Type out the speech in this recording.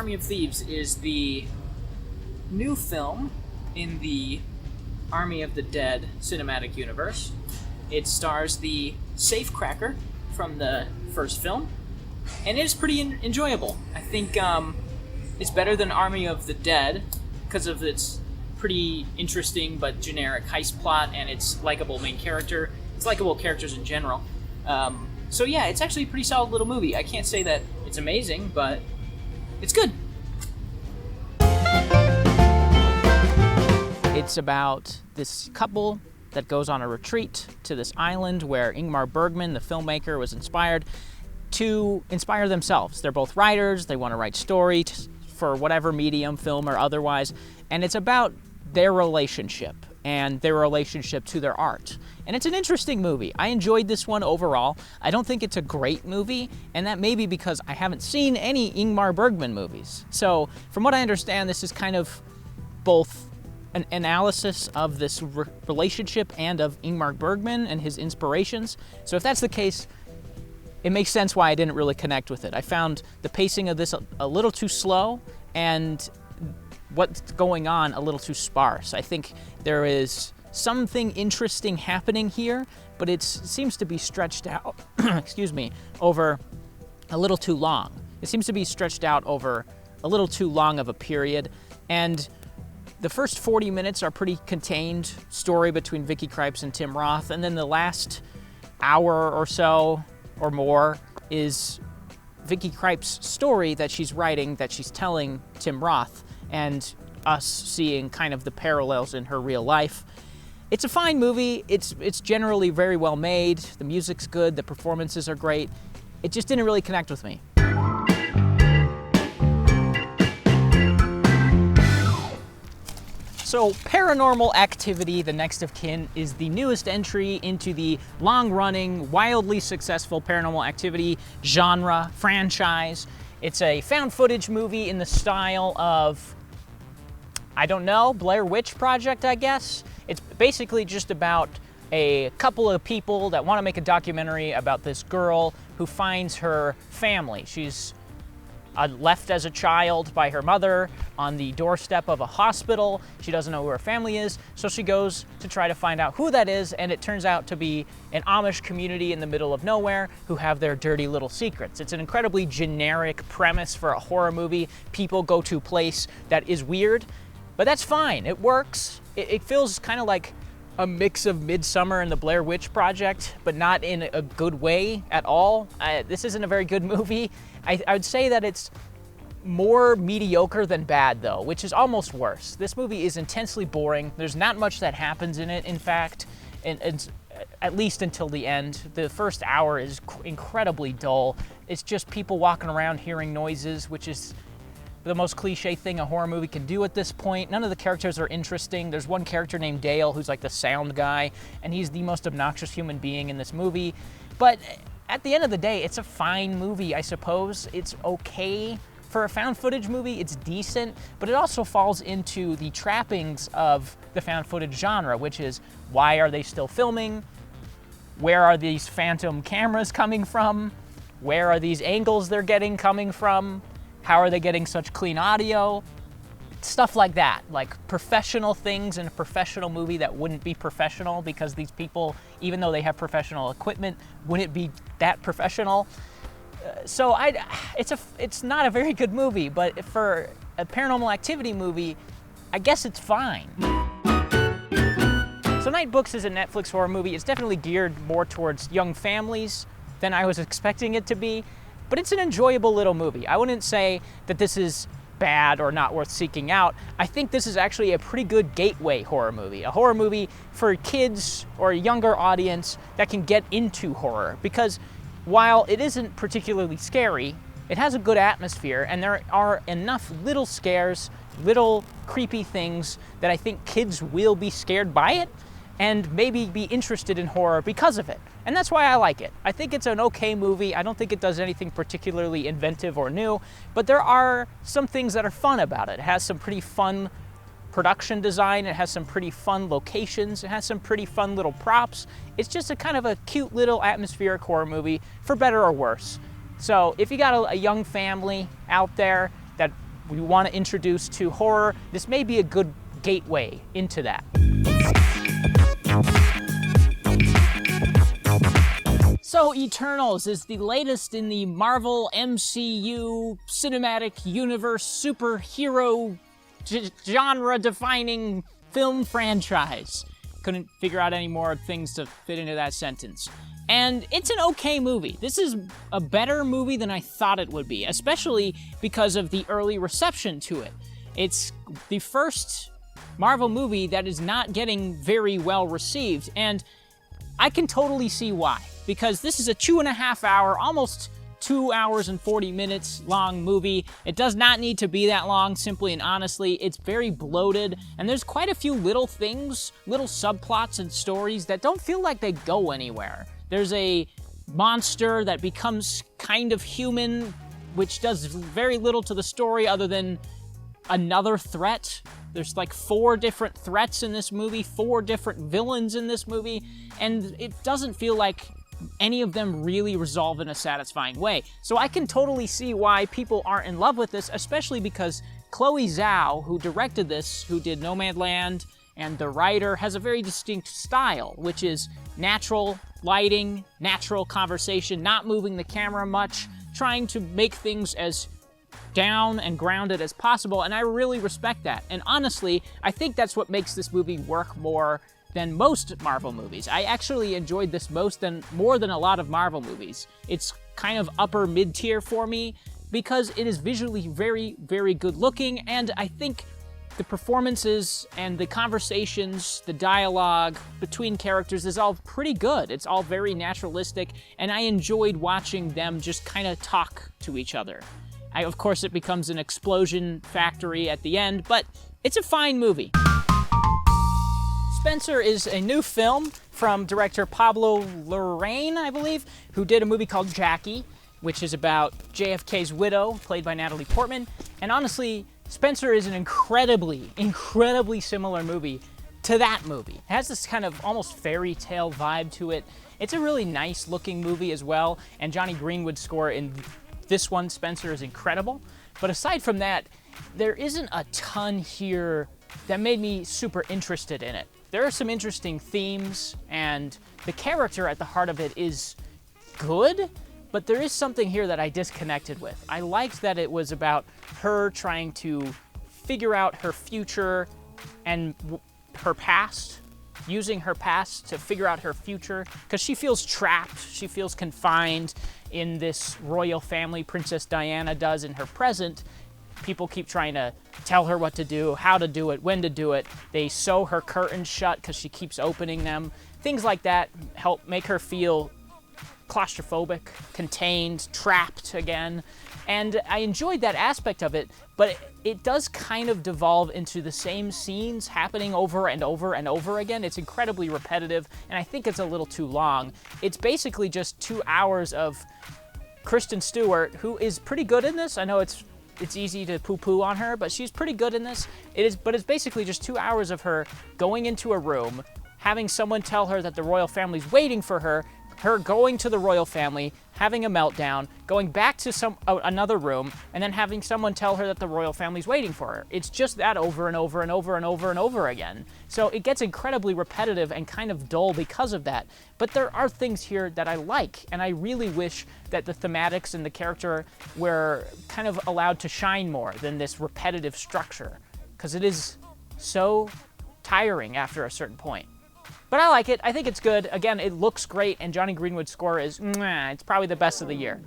Army of Thieves is the new film in the Army of the Dead cinematic universe. It stars the safecracker from the first film, and it is pretty enjoyable. I think it's better than Army of the Dead because of its pretty interesting but generic heist plot and its likable main character. It's likable characters in general. So yeah, it's actually a pretty solid little movie. I can't say that it's amazing, but it's good. It's about this couple that goes on a retreat to this island where Ingmar Bergman, the filmmaker, was inspired to inspire themselves. They're both writers. They want to write stories for whatever medium, film or otherwise, and it's about their relationship and their relationship to their art. And it's an interesting movie. I enjoyed this one overall. I don't think it's a great movie, and that may be because I haven't seen any Ingmar Bergman movies. So, from what I understand, this is kind of both an analysis of this relationship and of Ingmar Bergman and his inspirations. So if that's the case, it makes sense why I didn't really connect with it. I found the pacing of this a little too slow and what's going on a little too sparse. I think there is something interesting happening here, but it seems to be stretched out, over a little too long. It seems to be stretched out over a little too long of a period, and the first 40 minutes are pretty contained story between Vicky Krieps and Tim Roth, and then the last hour or so or more is Vicky Krieps' story that she's writing, that she's telling Tim Roth, and us seeing kind of the parallels in her real life. It's a fine movie. It's generally very well made. The music's good. The performances are great. It just didn't really connect with me. So, Paranormal Activity: The Next of Kin is the newest entry into the long-running, wildly successful Paranormal Activity genre franchise. It's a found footage movie in the style of, I don't know, Blair Witch Project, I guess? It's basically just about a couple of people that want to make a documentary about this girl who finds her family. She's left as a child by her mother on the doorstep of a hospital. She doesn't know who her family is, so she goes to try to find out who that is, and it turns out to be an Amish community in the middle of nowhere who have their dirty little secrets. It's an incredibly generic premise for a horror movie. People go to a place that is weird, but that's fine. It works. It feels kind of like a mix of Midsommar and the Blair Witch Project, but not in a good way at all. This isn't a very good movie. I would say that it's more mediocre than bad, though, which is almost worse. This movie is intensely boring. There's not much that happens in it, in fact, and at least until the end. The first hour is incredibly dull. It's just people walking around hearing noises, which is the most cliche thing a horror movie can do at this point. None of the characters are interesting. There's one character named Dale who's like the sound guy, and he's the most obnoxious human being in this movie. But at the end of the day, it's a fine movie, I suppose. It's okay for a found footage movie. It's decent, but it also falls into the trappings of the found footage genre, which is, why are they still filming? Where are these phantom cameras coming from? Where are these angles they're getting coming from? How are they getting such clean audio? Stuff like that, like professional things in a professional movie that wouldn't be professional because these people, even though they have professional equipment, wouldn't be that professional. So it's not a very good movie, but for a Paranormal Activity movie, I guess it's fine. So Night Books is a Netflix horror movie. It's definitely geared more towards young families than I was expecting it to be. But it's an enjoyable little movie. I wouldn't say that this is bad or not worth seeking out. I think this is actually a pretty good gateway horror movie. A horror movie for kids or a younger audience that can get into horror. Because while it isn't particularly scary, it has a good atmosphere, and there are enough little scares, little creepy things that I think kids will be scared by it and maybe be interested in horror because of it. And that's why I like it. I think it's an okay movie. I don't think it does anything particularly inventive or new, but there are some things that are fun about it. It has some pretty fun production design. It has some pretty fun locations. It has some pretty fun little props. It's just a kind of a cute little atmospheric horror movie, for better or worse. So if you got a young family out there that we want to introduce to horror, this may be a good gateway into that. So Eternals is the latest in the Marvel MCU cinematic universe superhero genre-defining film franchise. Couldn't figure out any more things to fit into that sentence. And it's an okay movie. This is a better movie than I thought it would be, especially because of the early reception to it. It's the first Marvel movie that is not getting very well received, and I can totally see why. Because this is a 2.5 hour, almost 2 hours and 40 minutes long movie. It does not need to be that long, simply and honestly. It's very bloated, and there's quite a few little things, little subplots and stories that don't feel like they go anywhere. There's a monster that becomes kind of human, which does very little to the story other than another threat. There's like 4 different threats in this movie, 4 different villains in this movie, and it doesn't feel like any of them really resolve in a satisfying way. So I can totally see why people aren't in love with this, especially because Chloe Zhao, who directed this, who did Nomadland, and the writer, has a very distinct style, which is natural lighting, natural conversation, not moving the camera much, trying to make things as down and grounded as possible, and I really respect that. And honestly, I think that's what makes this movie work more than most Marvel movies. I actually enjoyed this more than a lot of Marvel movies. It's kind of upper mid-tier for me because it is visually very, very good looking, and I think the performances and the conversations, the dialogue between characters is all pretty good. It's all very naturalistic, and I enjoyed watching them just kind of talk to each other. Of course, it becomes an explosion factory at the end, but it's a fine movie. Spencer is a new film from director Pablo Larraín, I believe, who did a movie called Jackie, which is about JFK's widow, played by Natalie Portman. And honestly, Spencer is an incredibly, incredibly similar movie to that movie. It has this kind of almost fairy tale vibe to it. It's a really nice looking movie as well, and Johnny Greenwood's score in this one, Spencer, is incredible. But aside from that, there isn't a ton here that made me super interested in it. There are some interesting themes, and the character at the heart of it is good, but there is something here that I disconnected with. I liked that it was about her trying to figure out her future and her past, using her past to figure out her future, because she feels trapped, she feels confined in this royal family. Princess Diana does in her present. People keep trying to tell her what to do, how to do it, when to do it. They sew her curtains shut because she keeps opening them. Things like that help make her feel claustrophobic, contained, trapped again. And I enjoyed that aspect of it, but it does kind of devolve into the same scenes happening over and over and over again. It's incredibly repetitive, and I think it's a little too long. It's basically just 2 hours of Kristen Stewart, who is pretty good in this. I know it's easy to poo-poo on her, but she's pretty good in this. But it's basically just 2 hours of her going into a room, having someone tell her that the royal family's waiting for her going to the royal family, having a meltdown, going back to another room, and then having someone tell her that the royal family's waiting for her. It's just that over and over and over and over and over again. So it gets incredibly repetitive and kind of dull because of that. But there are things here that I like, and I really wish that the thematics and the character were kind of allowed to shine more than this repetitive structure, because it is so tiring after a certain point. But I like it. I think it's good. Again, it looks great, and Johnny Greenwood's score is, it's probably the best of the year.